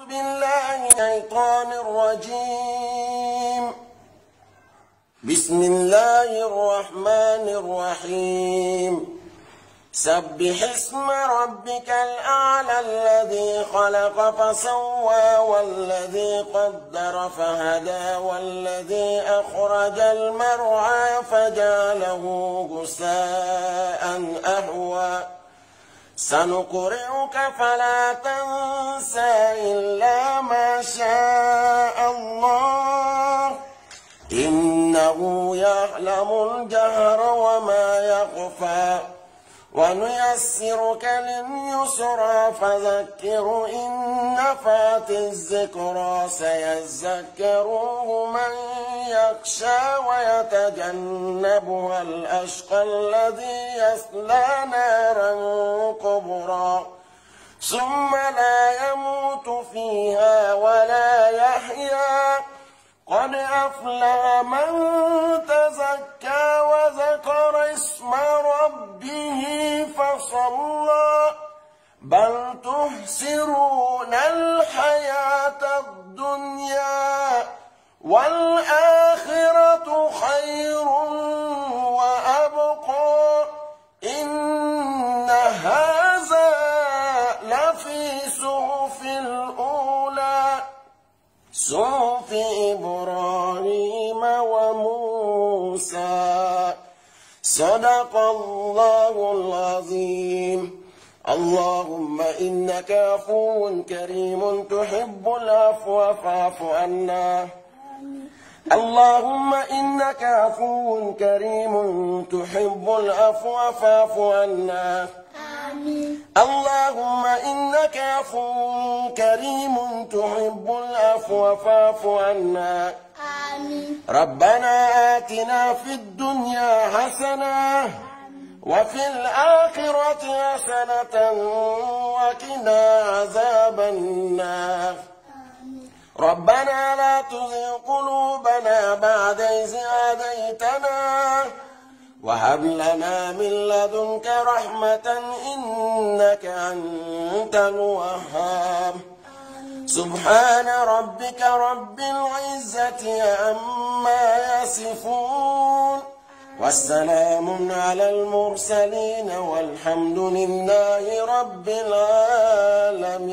بالله من الشيطان الرجيم. بسم الله الرحمن الرحيم. سبح اسم ربك الأعلى الذي خلق فسوى والذي قدر فهدى والذي أخرج المرعى فجعله غثاء أحوى سنقرئك فلا تنسى إلا ما شاء الله إنه يعلم الجهر وما يخفى ونيسرك لليسرى فذكر إن نفعت الذكرى سيذكر من يخشى ويتجنبها الأشقى الذي يصلى نارا كبرى ثم لا يموت فيها ولا يحيا قد أفلح من تزكى وذكر اسم ربه فصلى بل تحسرون الحياة الدنيا والآخرة خير وأبقى إن هذا لفي صحف الأولى صحف إبراهيم وموسى صدق الله العظيم. اللهم إنك عفو كريم تحب العفو فاعف عنا. اللهم إنك عفو كريم تحب العفو فاعف عنا. اللهم إنك عفو كريم تحب العفو فاعف عنا. ربنا آتنا في الدنيا حسنة وفي الآخرة حسنة وقنا عذاب النار. ربنا لا تزغ قلوبنا بعد إذ هديتنا وهب لنا من لدنك رحمة إنك أنت الوهاب. سبحان ربك رب العزة عما يصفون والسلام على المرسلين والحمد لله رب العالمين.